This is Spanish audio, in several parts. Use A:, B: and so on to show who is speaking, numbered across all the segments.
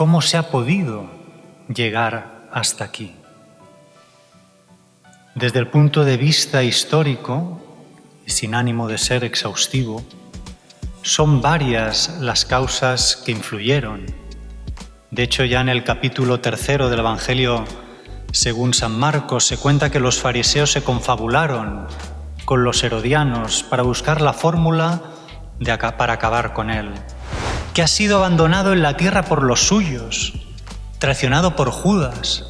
A: ¿Cómo se ha podido llegar hasta aquí? Desde el punto de vista histórico, y sin ánimo de ser exhaustivo, son varias las causas que influyeron. De hecho, ya en el capítulo 3 del Evangelio según San Marcos se cuenta que los fariseos se confabularon con los herodianos para buscar la fórmula para acabar con él, que ha sido abandonado en la tierra por los suyos, traicionado por Judas,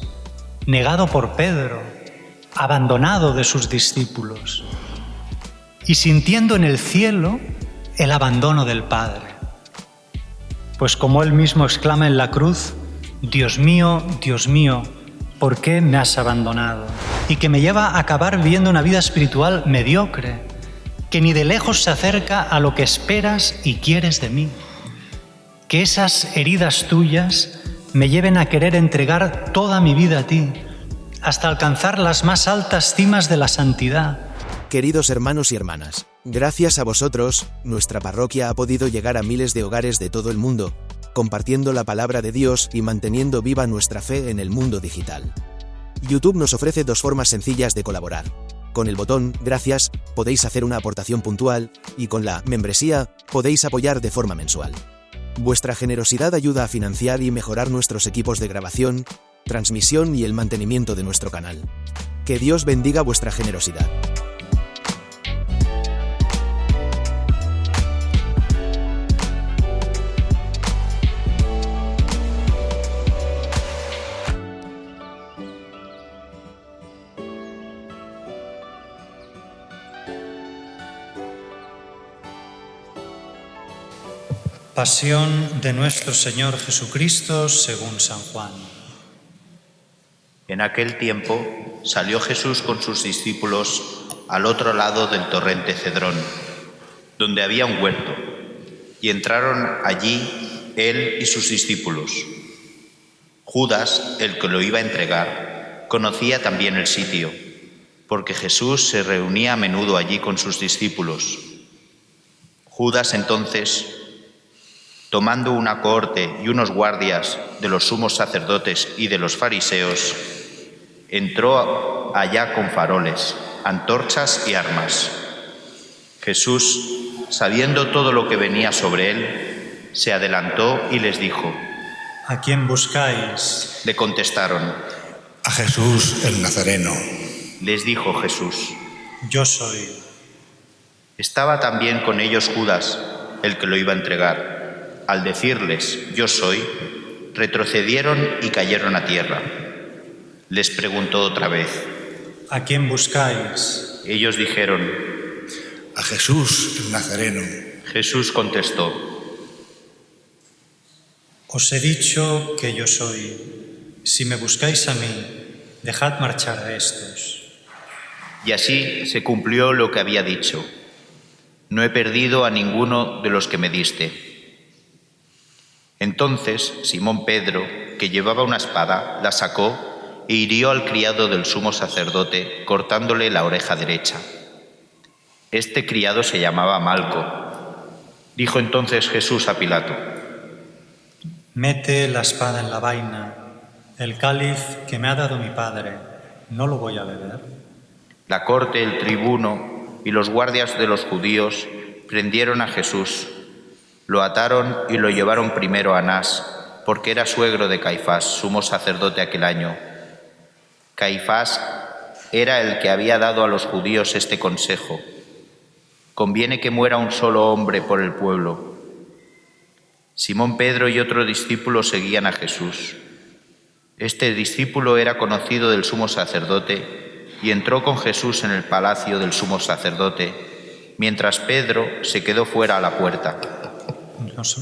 A: negado por Pedro, abandonado de sus discípulos y sintiendo en el cielo el abandono del Padre. Pues como él mismo exclama en la cruz, Dios mío, ¿por qué me has abandonado? Y que me lleva a acabar viviendo una vida espiritual mediocre, que ni de lejos se acerca a lo que esperas y quieres de mí. Que esas heridas tuyas me lleven a querer entregar toda mi vida a ti, hasta alcanzar las más altas cimas de la santidad.
B: Queridos hermanos y hermanas, gracias a vosotros, nuestra parroquia ha podido llegar a miles de hogares de todo el mundo, compartiendo la palabra de Dios y manteniendo viva nuestra fe en el mundo digital. YouTube nos ofrece dos formas sencillas de colaborar. Con el botón Gracias podéis hacer una aportación puntual y con la membresía podéis apoyar de forma mensual. Vuestra generosidad ayuda a financiar y mejorar nuestros equipos de grabación, transmisión y el mantenimiento de nuestro canal. Que Dios bendiga vuestra generosidad.
A: Pasión de nuestro Señor Jesucristo según San Juan.
C: En aquel tiempo salió Jesús con sus discípulos al otro lado del torrente Cedrón, donde había un huerto, y entraron allí él y sus discípulos. Judas, el que lo iba a entregar, conocía también el sitio, porque Jesús se reunía a menudo allí con sus discípulos. Judas entonces, tomando una cohorte y unos guardias de los sumos sacerdotes y de los fariseos, entró allá con faroles, antorchas y armas. Jesús, sabiendo todo lo que venía sobre él, se adelantó y les dijo:
A: ¿A quién buscáis?
C: Le contestaron:
D: A Jesús el Nazareno.
C: Les dijo Jesús:
A: Yo soy.
C: Estaba también con ellos Judas, el que lo iba a entregar. Al decirles: Yo soy, retrocedieron y cayeron a tierra. Les preguntó otra vez:
A: ¿A quién buscáis?
C: Ellos dijeron:
D: A Jesús el Nazareno.
C: Jesús contestó:
A: Os he dicho que yo soy. Si me buscáis a mí, dejad marchar a estos.
C: Y así se cumplió lo que había dicho: No he perdido a ninguno de los que me diste. Entonces Simón Pedro, que llevaba una espada, la sacó e hirió al criado del sumo sacerdote, cortándole la oreja derecha. Este criado se llamaba Malco. Dijo entonces Jesús a Pilato:
A: Mete la espada en la vaina. El cáliz que me ha dado mi padre, ¿no lo voy a beber?
C: La corte, el tribuno y los guardias de los judíos prendieron a Jesús. Lo ataron y lo llevaron primero a Anás, porque era suegro de Caifás, sumo sacerdote aquel año. Caifás era el que había dado a los judíos este consejo: conviene que muera un solo hombre por el pueblo. Simón Pedro y otro discípulo seguían a Jesús. Este discípulo era conocido del sumo sacerdote y entró con Jesús en el palacio del sumo sacerdote, mientras Pedro se quedó fuera a la puerta.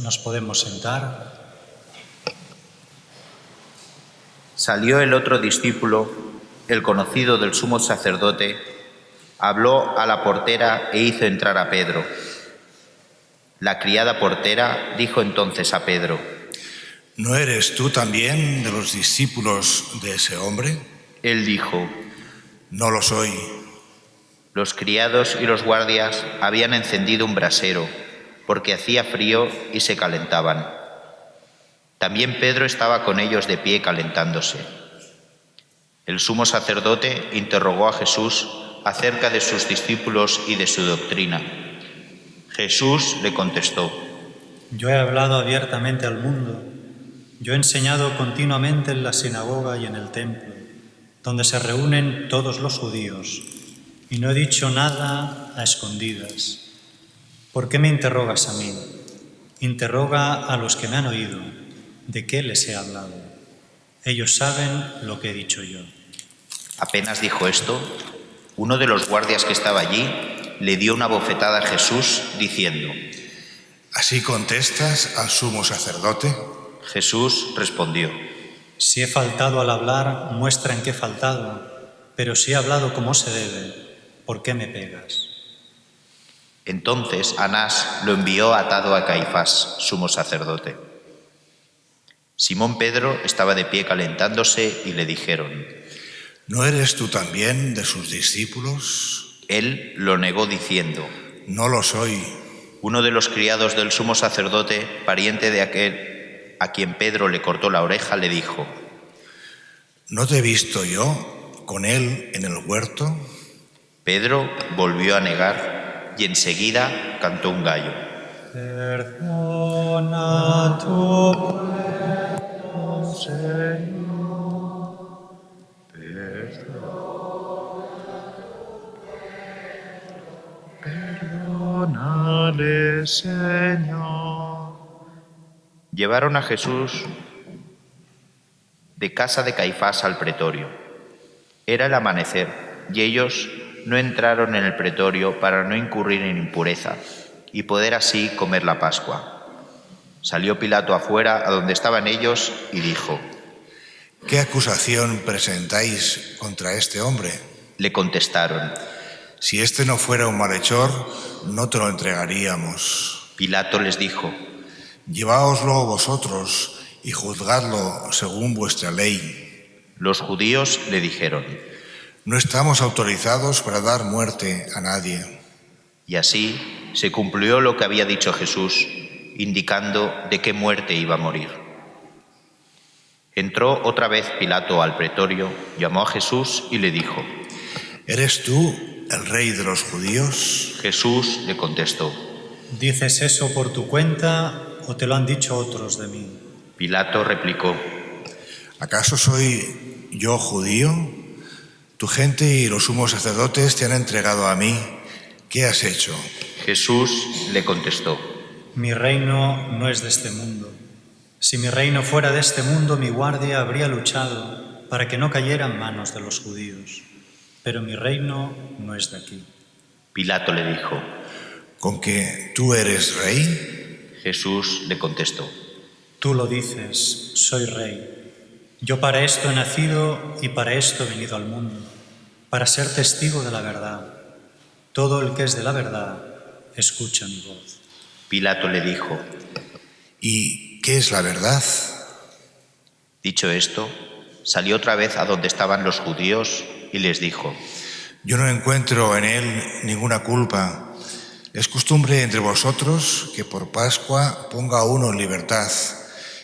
A: Nos podemos sentar.
C: Salió el otro discípulo, el conocido del sumo sacerdote, habló a la portera e hizo entrar a Pedro. La criada portera dijo entonces a Pedro:
D: ¿No eres tú también de los discípulos de ese hombre?
C: Él dijo:
D: No lo soy.
C: Los criados y los guardias habían encendido un brasero, porque hacía frío y se calentaban. También Pedro estaba con ellos de pie calentándose. El sumo sacerdote interrogó a Jesús acerca de sus discípulos y de su doctrina. Jesús le contestó:
A: Yo he hablado abiertamente al mundo. Yo he enseñado continuamente en la sinagoga y en el templo, donde se reúnen todos los judíos, y no he dicho nada a escondidas. ¿Por qué me interrogas a mí? Interroga a los que me han oído. ¿De qué les he hablado? Ellos saben lo que he dicho yo.
C: Apenas dijo esto, uno de los guardias que estaba allí le dio una bofetada a Jesús, diciendo:
D: ¿Así contestas al sumo sacerdote?
C: Jesús respondió:
A: Si he faltado al hablar, muestra en qué he faltado, pero si he hablado como se debe, ¿por qué me pegas?
C: Entonces Anás lo envió atado a Caifás, sumo sacerdote. Simón Pedro estaba de pie calentándose y le dijeron:
D: ¿No eres tú también de sus discípulos?
C: Él lo negó diciendo:
D: No lo soy.
C: Uno de los criados del sumo sacerdote, pariente de aquel a quien Pedro le cortó la oreja, le dijo:
D: ¿No te he visto yo con él en el huerto?
C: Pedro volvió a negar y enseguida cantó un gallo.
A: Perdona tu pueblo, Señor. Perdónale, Señor.
C: Llevaron a Jesús de casa de Caifás al pretorio. Era el amanecer y ellos no entraron en el pretorio para no incurrir en impureza y poder así comer la Pascua. Salió Pilato afuera a donde estaban ellos y dijo:
D: ¿Qué acusación presentáis contra este hombre?
C: Le contestaron:
D: Si este no fuera un malhechor, no te lo entregaríamos.
C: Pilato les dijo:
D: Lleváoslo vosotros y juzgadlo según vuestra ley.
C: Los judíos le dijeron:
D: No estamos autorizados para dar muerte a nadie.
C: Y así se cumplió lo que había dicho Jesús, indicando de qué muerte iba a morir. Entró otra vez Pilato al pretorio, llamó a Jesús y le dijo:
D: ¿Eres tú el rey de los judíos?
C: Jesús le contestó:
A: ¿Dices eso por tu cuenta o te lo han dicho otros de mí?
C: Pilato replicó:
D: ¿Acaso soy yo judío? Tu gente y los sumos sacerdotes te han entregado a mí. ¿Qué has hecho?
C: Jesús le contestó:
A: Mi reino no es de este mundo. Si mi reino fuera de este mundo, mi guardia habría luchado para que no cayera en manos de los judíos. Pero mi reino no es de aquí.
C: Pilato le dijo:
D: ¿Con que tú eres rey?
C: Jesús le contestó:
A: Tú lo dices, soy rey. Yo para esto he nacido y para esto he venido al mundo, para ser testigo de la verdad. Todo el que es de la verdad, escucha mi voz.
C: Pilato le dijo:
D: ¿Y qué es la verdad?
C: Dicho esto, salió otra vez a donde estaban los judíos y les dijo:
D: Yo no encuentro en él ninguna culpa. Es costumbre entre vosotros que por Pascua ponga a uno en libertad.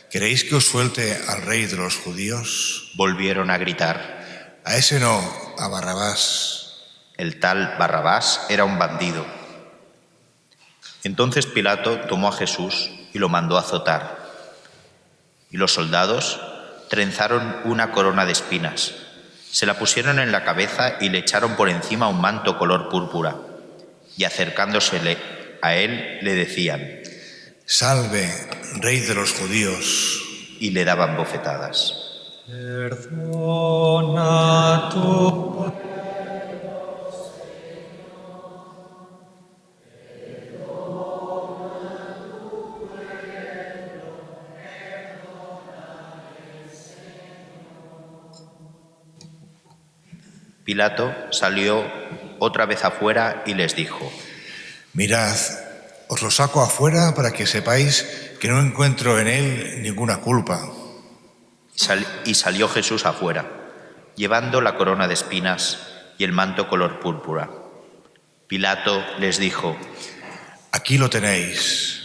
D: ¿Queréis que os suelte al rey de los judíos?
C: Volvieron a gritar:
D: A ese no, a Barrabás.
C: El tal Barrabás era un bandido. Entonces Pilato tomó a Jesús y lo mandó azotar. Y los soldados trenzaron una corona de espinas, se la pusieron en la cabeza y le echaron por encima un manto color púrpura. Y acercándosele a él le decían:
D: Salve, rey de los judíos.
C: Y le daban bofetadas.
A: Perdona tu pueblo.
C: Pilato salió otra vez afuera y les dijo:
D: Mirad, os lo saco afuera para que sepáis que no encuentro en él ninguna culpa.
C: Y salió Jesús afuera, llevando la corona de espinas y el manto color púrpura. Pilato les dijo:
D: Aquí lo tenéis.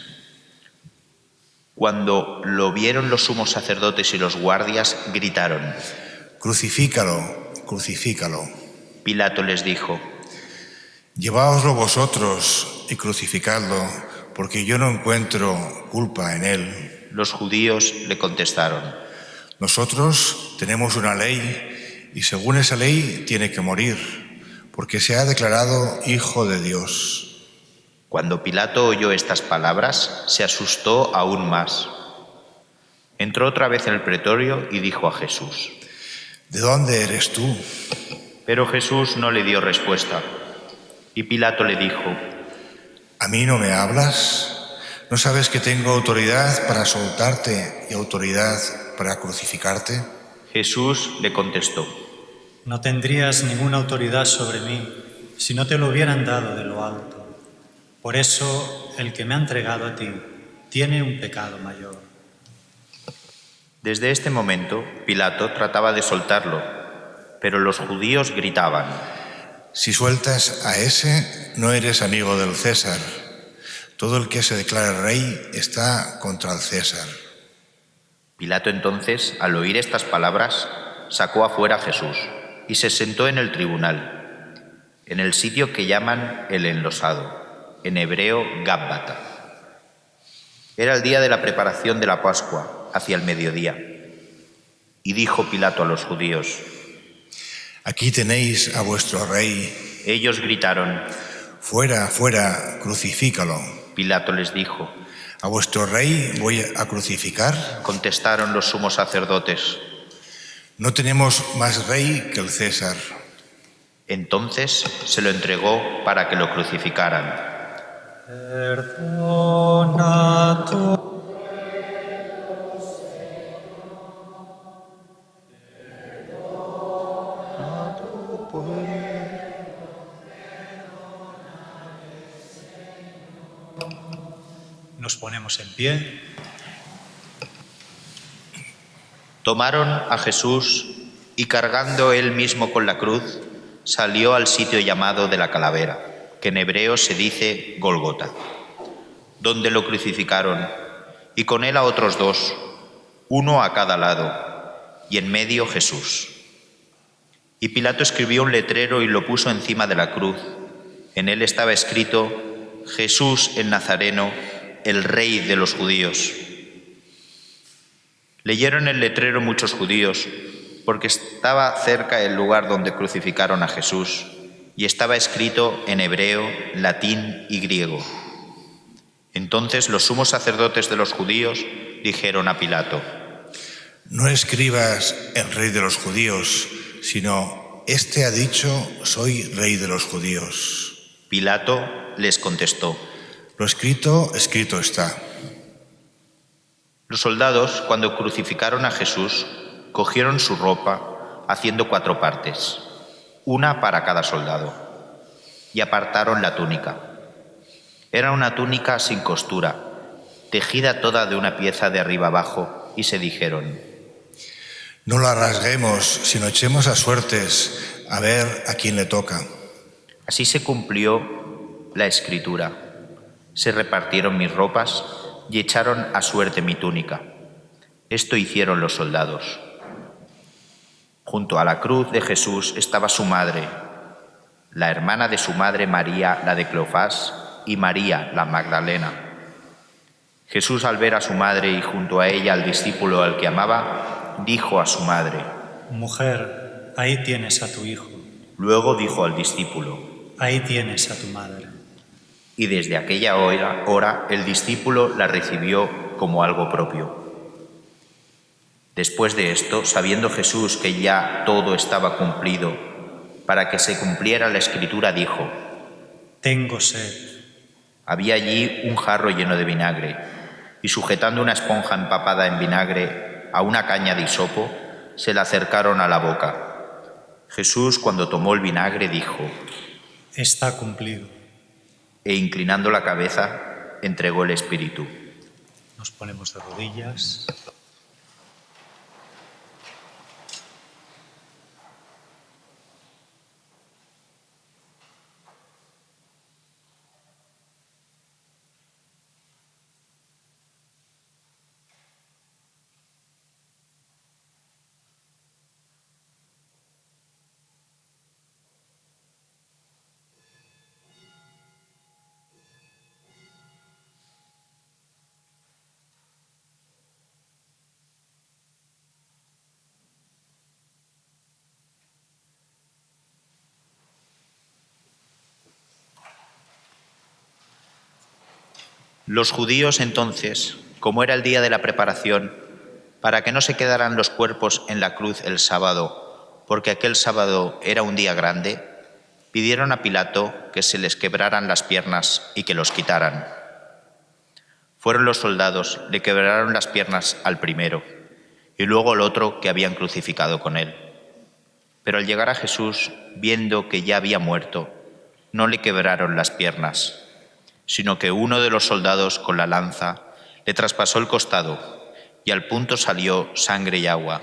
C: Cuando lo vieron los sumos sacerdotes y los guardias, gritaron:
D: «Crucifícalo, crucifícalo».
C: Pilato les dijo:
D: «Lleváoslo vosotros y crucificadlo, porque yo no encuentro culpa en él».
C: Los judíos le contestaron:
D: «Nosotros tenemos una ley y según esa ley tiene que morir, porque se ha declarado Hijo de Dios».
C: Cuando Pilato oyó estas palabras, se asustó aún más. Entró otra vez en el pretorio y dijo a Jesús:
D: «¿De dónde eres tú?»
C: Pero Jesús no le dio respuesta. Y Pilato le dijo:
D: ¿A mí no me hablas? ¿No sabes que tengo autoridad para soltarte y autoridad para crucificarte?
C: Jesús le contestó:
A: No tendrías ninguna autoridad sobre mí si no te lo hubieran dado de lo alto. Por eso, el que me ha entregado a ti tiene un pecado mayor.
C: Desde este momento, Pilato trataba de soltarlo, pero los judíos gritaban:
D: Si sueltas a ese, no eres amigo del César. Todo el que se declara rey está contra el César.
C: Pilato entonces, al oír estas palabras, sacó afuera a Jesús y se sentó en el tribunal, en el sitio que llaman el Enlosado, en hebreo Gábata. Era el día de la preparación de la Pascua, hacia el mediodía. Y dijo Pilato a los judíos:
D: Aquí tenéis a vuestro rey.
C: Ellos gritaron:
D: Fuera, fuera, crucifícalo.
C: Pilato les dijo:
D: ¿A vuestro rey voy a crucificar?
C: Contestaron los sumos sacerdotes:
D: No tenemos más rey que el César.
C: Entonces se lo entregó para que lo crucificaran.
A: Perdona tu... Nos ponemos en pie.
C: Tomaron a Jesús y cargando él mismo con la cruz, salió al sitio llamado de la Calavera, que en hebreo se dice Gólgota, donde lo crucificaron, y con él a otros dos, uno a cada lado, y en medio Jesús. Y Pilato escribió un letrero y lo puso encima de la cruz. En él estaba escrito: Jesús el Nazareno, el Rey de los judíos. Leyeron el letrero muchos judíos, porque estaba cerca el lugar donde crucificaron a Jesús, y estaba escrito en hebreo, latín y griego. Entonces los sumos sacerdotes de los judíos dijeron a Pilato:
D: No escribas el rey de los judíos, sino este ha dicho: soy rey de los judíos.
C: Pilato les contestó:
D: Lo escrito, escrito está.
C: Los soldados, cuando crucificaron a Jesús, cogieron su ropa, haciendo 4 partes, una para cada soldado, y apartaron la túnica. Era una túnica sin costura, tejida toda de una pieza de arriba abajo, y se dijeron:
D: No la rasguemos, sino echemos a suertes, a ver a quién le toca.
C: Así se cumplió la escritura: se repartieron mis ropas y echaron a suerte mi túnica. Esto hicieron los soldados. Junto a la cruz de Jesús estaba su madre, la hermana de su madre María, la de Cleofás, y María, la Magdalena. Jesús, al ver a su madre y junto a ella al discípulo al que amaba, dijo a su madre:
A: Mujer, ahí tienes a tu hijo.
C: Luego dijo al discípulo:
A: Ahí tienes a tu madre.
C: Y desde aquella hora el discípulo la recibió como algo propio. Después de esto, sabiendo Jesús que ya todo estaba cumplido, para que se cumpliera la escritura, dijo:
A: Tengo sed.
C: Había allí un jarro lleno de vinagre, y sujetando una esponja empapada en vinagre a una caña de hisopo, se la acercaron a la boca. Jesús, cuando tomó el vinagre, dijo:
A: Está cumplido.
C: E inclinando la cabeza, entregó el espíritu.
A: Nos ponemos de rodillas.
C: Los judíos entonces, como era el día de la preparación, para que no se quedaran los cuerpos en la cruz el sábado, porque aquel sábado era un día grande, pidieron a Pilato que se les quebraran las piernas y que los quitaran. Fueron los soldados, le quebraron las piernas al primero y luego al otro que habían crucificado con él. Pero al llegar a Jesús, viendo que ya había muerto, no le quebraron las piernas, sino que uno de los soldados con la lanza le traspasó el costado y al punto salió sangre y agua.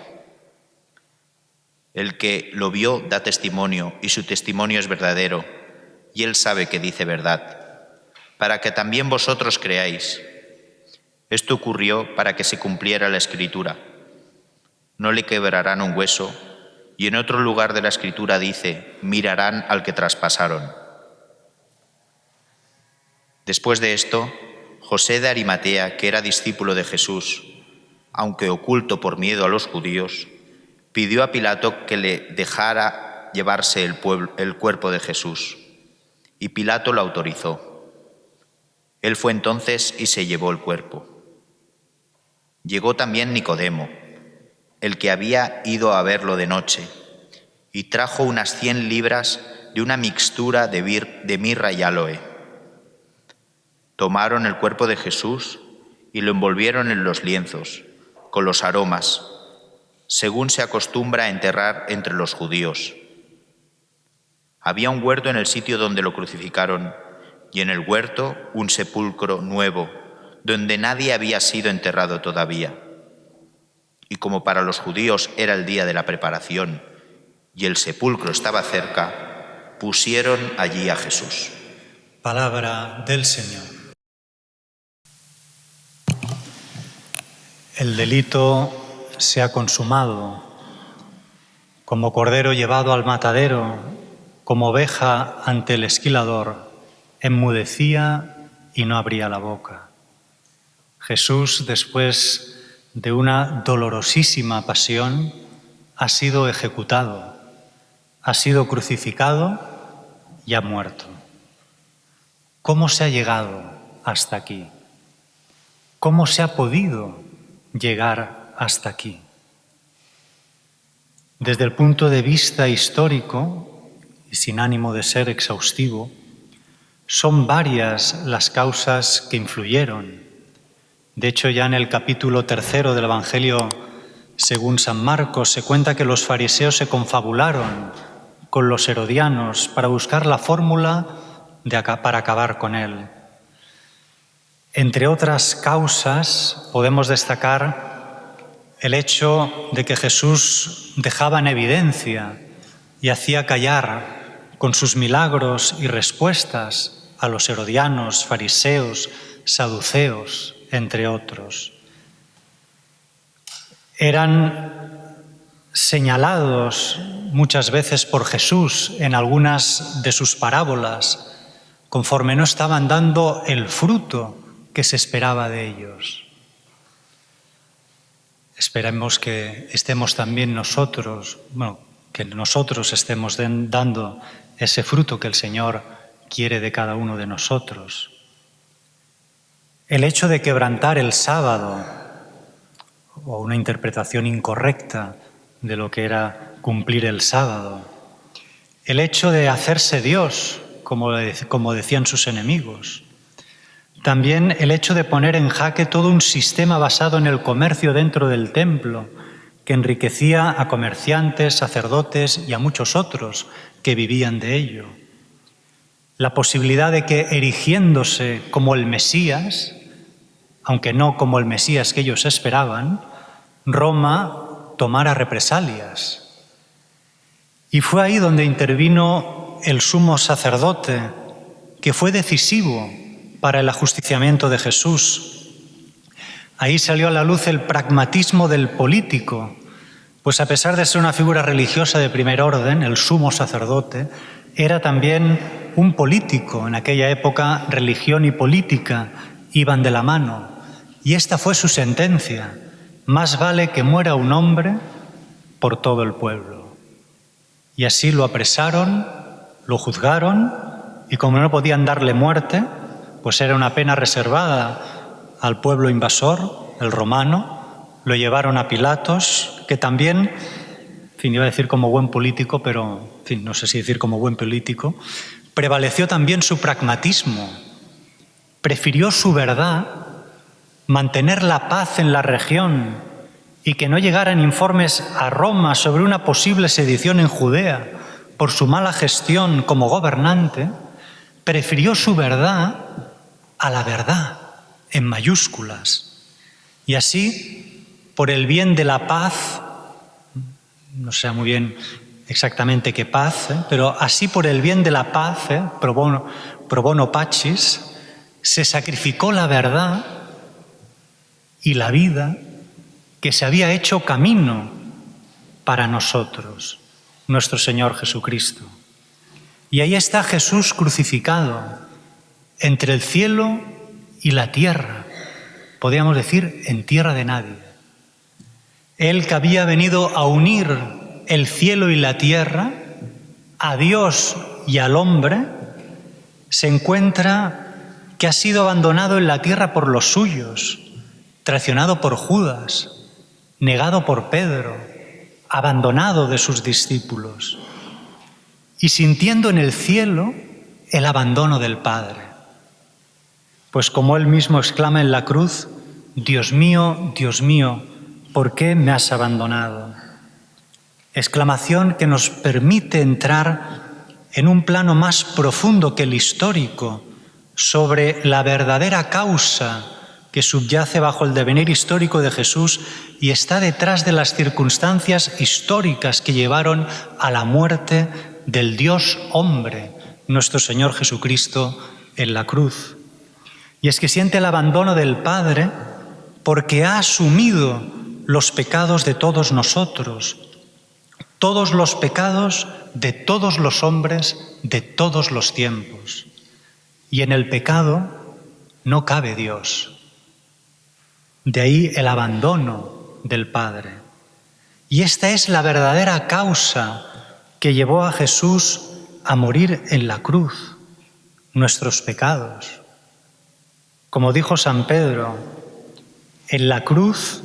C: El que lo vio da testimonio y su testimonio es verdadero, y él sabe que dice verdad, para que también vosotros creáis. Esto ocurrió para que se cumpliera la Escritura. No le quebrarán un hueso, y en otro lugar de la Escritura dice, mirarán al que traspasaron. Después de esto, José de Arimatea, que era discípulo de Jesús, aunque oculto por miedo a los judíos, pidió a Pilato que le dejara llevarse el cuerpo de Jesús, y Pilato lo autorizó. Él fue entonces y se llevó el cuerpo. Llegó también Nicodemo, el que había ido a verlo de noche, y trajo unas 100 libras de una mixtura de mirra y aloe. Tomaron el cuerpo de Jesús y lo envolvieron en los lienzos, con los aromas, según se acostumbra a enterrar entre los judíos. Había un huerto en el sitio donde lo crucificaron, y en el huerto un sepulcro nuevo, donde nadie había sido enterrado todavía. Y como para los judíos era el día de la preparación, y el sepulcro estaba cerca, pusieron allí a Jesús.
A: Palabra del Señor. El delito se ha consumado. Como cordero llevado al matadero, como oveja ante el esquilador, enmudecía y no abría la boca. Jesús, después de una dolorosísima pasión, ha sido ejecutado, ha sido crucificado y ha muerto. ¿Cómo se ha llegado hasta aquí? ¿Cómo se ha podido llegar hasta aquí? Desde el punto de vista histórico, y sin ánimo de ser exhaustivo, son varias las causas que influyeron. De hecho, ya en el capítulo 3 del Evangelio según San Marcos se cuenta que los fariseos se confabularon con los herodianos para buscar la fórmula para acabar con él. Entre otras causas, podemos destacar el hecho de que Jesús dejaba en evidencia y hacía callar con sus milagros y respuestas a los herodianos, fariseos, saduceos, entre otros. Eran señalados muchas veces por Jesús en algunas de sus parábolas, conforme no estaban dando el fruto que se esperaba de ellos. Esperemos que estemos también nosotros, que nosotros estemos dando ese fruto que el Señor quiere de cada uno de nosotros. El hecho de quebrantar el sábado, o una interpretación incorrecta de lo que era cumplir el sábado. El hecho de hacerse Dios, como decían sus enemigos. También el hecho de poner en jaque todo un sistema basado en el comercio dentro del templo, que enriquecía a comerciantes, sacerdotes y a muchos otros que vivían de ello. La posibilidad de que, erigiéndose como el Mesías, aunque no como el Mesías que ellos esperaban, Roma tomara represalias. Y fue ahí donde intervino el sumo sacerdote, que fue decisivo para el ajusticiamiento de Jesús. Ahí salió a la luz el pragmatismo del político, pues a pesar de ser una figura religiosa de primer orden, el sumo sacerdote era también un político. En aquella época, religión y política iban de la mano. Y esta fue su sentencia: más vale que muera un hombre por todo el pueblo. Y así lo apresaron, lo juzgaron, y como no podían darle muerte, pues era una pena reservada al pueblo invasor, el romano. Lo llevaron a Pilatos, que también, en fin, iba a decir como buen político, pero en fin, no sé si decir como buen político, prevaleció también su pragmatismo. Prefirió su verdad, mantener la paz en la región y que no llegaran informes a Roma sobre una posible sedición en Judea por su mala gestión como gobernante. Prefirió su verdad a la verdad, en mayúsculas. Y así, por el bien de la paz, no sé muy bien exactamente qué paz, pero así por el bien de la paz, pro bono pacis, se sacrificó la verdad y la vida que se había hecho camino para nosotros, nuestro Señor Jesucristo. Y ahí está Jesús crucificado, entre el cielo y la tierra, podríamos decir, en tierra de nadie. Él que había venido a unir el cielo y la tierra, a Dios y al hombre, se encuentra que ha sido abandonado en la tierra por los suyos, traicionado por Judas, negado por Pedro, abandonado de sus discípulos, y sintiendo en el cielo el abandono del Padre. Pues como él mismo exclama en la cruz, Dios mío, ¿por qué me has abandonado? Exclamación que nos permite entrar en un plano más profundo que el histórico sobre la verdadera causa que subyace bajo el devenir histórico de Jesús y está detrás de las circunstancias históricas que llevaron a la muerte del Dios hombre, nuestro Señor Jesucristo, en la cruz. Y es que siente el abandono del Padre porque ha asumido los pecados de todos nosotros, todos los pecados de todos los hombres de todos los tiempos. Y en el pecado no cabe Dios. De ahí el abandono del Padre. Y esta es la verdadera causa que llevó a Jesús a morir en la cruz, nuestros pecados. Como dijo San Pedro, en la cruz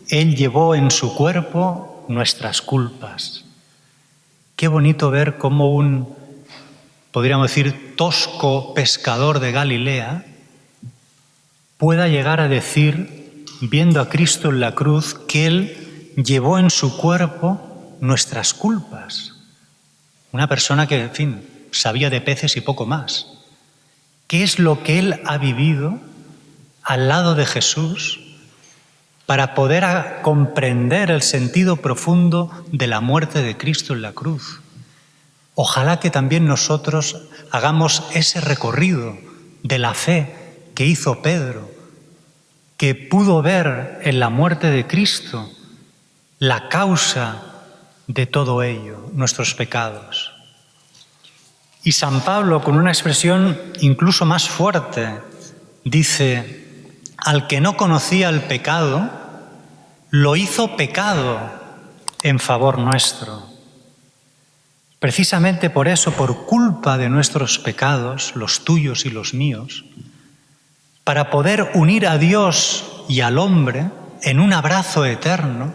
A: Él llevó en su cuerpo nuestras culpas. Qué bonito ver cómo un, podríamos decir, tosco pescador de Galilea pueda llegar a decir, viendo a Cristo en la cruz, que Él llevó en su cuerpo nuestras culpas. Una persona que, en fin, sabía de peces y poco más. ¿Qué es lo que Él ha vivido al lado de Jesús para poder comprender el sentido profundo de la muerte de Cristo en la cruz? Ojalá que también nosotros hagamos ese recorrido de la fe que hizo Pedro, que pudo ver en la muerte de Cristo la causa de todo ello, nuestros pecados. Y San Pablo, con una expresión incluso más fuerte, dice: al que no conocía el pecado, lo hizo pecado en favor nuestro. Precisamente por eso, por culpa de nuestros pecados, los tuyos y los míos, para poder unir a Dios y al hombre en un abrazo eterno,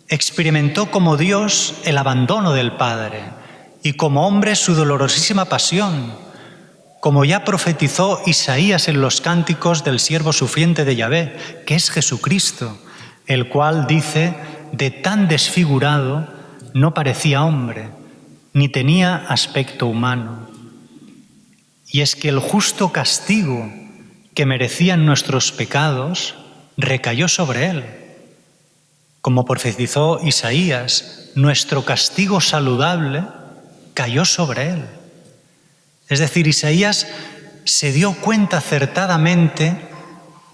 A: experimentó como Dios el abandono del Padre y como hombre su dolorosísima pasión, como ya profetizó Isaías en los cánticos del siervo sufriente de Yahvé, que es Jesucristo, el cual dice: de tan desfigurado no parecía hombre, ni tenía aspecto humano. Y es que el justo castigo que merecían nuestros pecados recayó sobre él. Como profetizó Isaías, nuestro castigo saludable cayó sobre él. Es decir, Isaías se dio cuenta acertadamente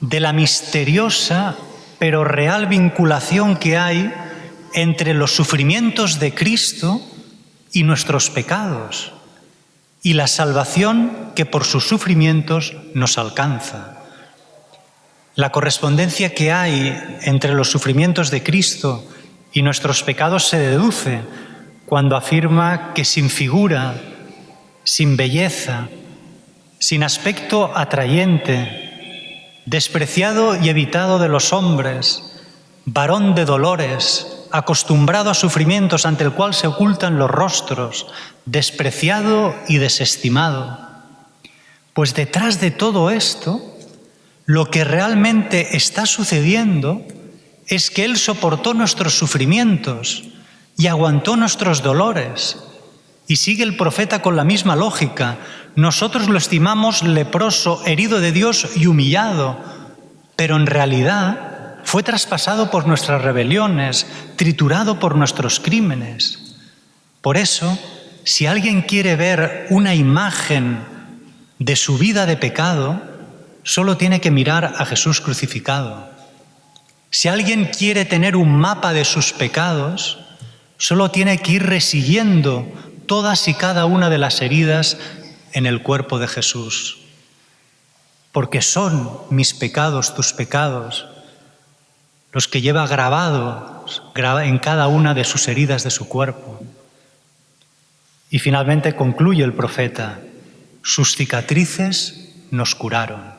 A: de la misteriosa pero real vinculación que hay entre los sufrimientos de Cristo y nuestros pecados, y la salvación que por sus sufrimientos nos alcanza. La correspondencia que hay entre los sufrimientos de Cristo y nuestros pecados se deduce cuando afirma que sin figura, sin belleza, sin aspecto atrayente, despreciado y evitado de los hombres, varón de dolores, acostumbrado a sufrimientos ante el cual se ocultan los rostros, despreciado y desestimado. Pues detrás de todo esto, lo que realmente está sucediendo es que Él soportó nuestros sufrimientos y aguantó nuestros dolores. Y sigue el profeta con la misma lógica. Nosotros lo estimamos leproso, herido de Dios y humillado, pero en realidad fue traspasado por nuestras rebeliones, triturado por nuestros crímenes. Por eso, si alguien quiere ver una imagen de su vida de pecado, solo tiene que mirar a Jesús crucificado. Si alguien quiere tener un mapa de sus pecados, solo tiene que ir resiguiendo todas y cada una de las heridas en el cuerpo de Jesús. Porque son mis pecados, tus pecados, los que lleva grabados en cada una de sus heridas de su cuerpo. Y finalmente concluye el profeta: sus cicatrices nos curaron.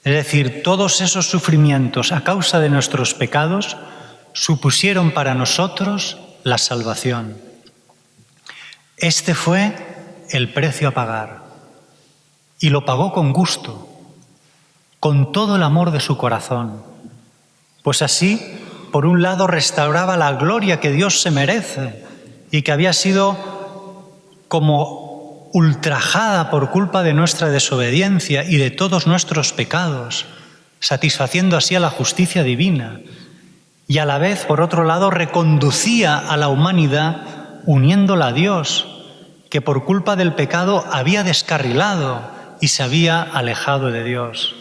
A: Es decir, todos esos sufrimientos a causa de nuestros pecados supusieron para nosotros la salvación. Este fue el precio a pagar, y lo pagó con gusto, con todo el amor de su corazón, pues así, por un lado, restauraba la gloria que Dios se merece y que había sido como ultrajada por culpa de nuestra desobediencia y de todos nuestros pecados, satisfaciendo así a la justicia divina, y a la vez, por otro lado, reconducía a la humanidad uniéndola a Dios, que por culpa del pecado había descarrilado y se había alejado de Dios,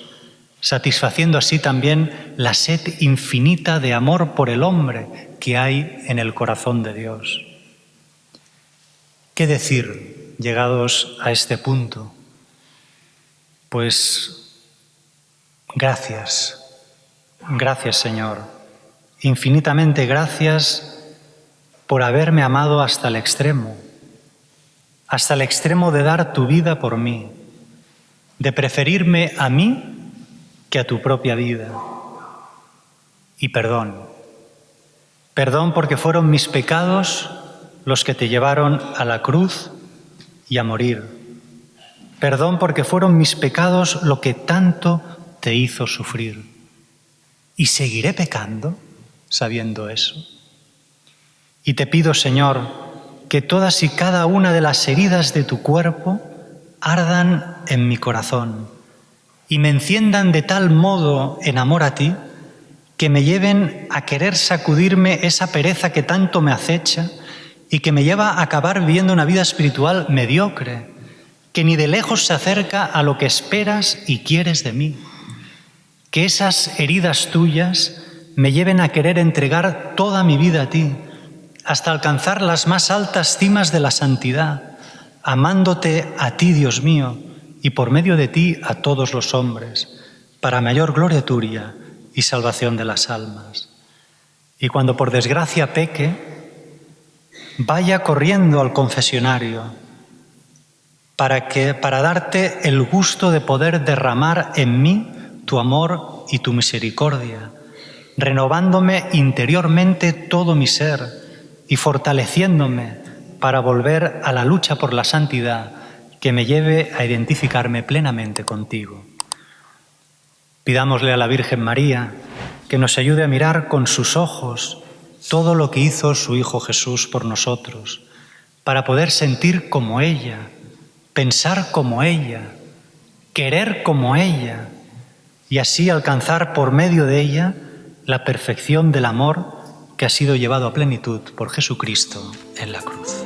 A: satisfaciendo así también la sed infinita de amor por el hombre que hay en el corazón de Dios. ¿Qué decir, llegados a este punto? Pues gracias, gracias Señor, infinitamente gracias por haberme amado hasta el extremo de dar tu vida por mí, de preferirme a mí que a tu propia vida. Y perdón porque fueron mis pecados los que te llevaron a la cruz y a morir. Perdón porque fueron mis pecados lo que tanto te hizo sufrir. ¿Y seguiré pecando sabiendo eso? Y te pido, Señor, que todas y cada una de las heridas de tu cuerpo ardan en mi corazón y me enciendan de tal modo en amor a ti que me lleven a querer sacudirme esa pereza que tanto me acecha y que me lleva a acabar viviendo una vida espiritual mediocre, que ni de lejos se acerca a lo que esperas y quieres de mí. Que esas heridas tuyas me lleven a querer entregar toda mi vida a ti, hasta alcanzar las más altas cimas de la santidad, amándote a ti, Dios mío, y por medio de ti a todos los hombres, para mayor gloria tuya y salvación de las almas. Y cuando por desgracia peque, vaya corriendo al confesionario para darte el gusto de poder derramar en mí tu amor y tu misericordia, renovándome interiormente todo mi ser y fortaleciéndome para volver a la lucha por la santidad que me lleve a identificarme plenamente contigo. Pidámosle a la Virgen María que nos ayude a mirar con sus ojos todo lo que hizo su Hijo Jesús por nosotros, para poder sentir como ella, pensar como ella, querer como ella, y así alcanzar por medio de ella la perfección del amor que ha sido llevado a plenitud por Jesucristo en la cruz.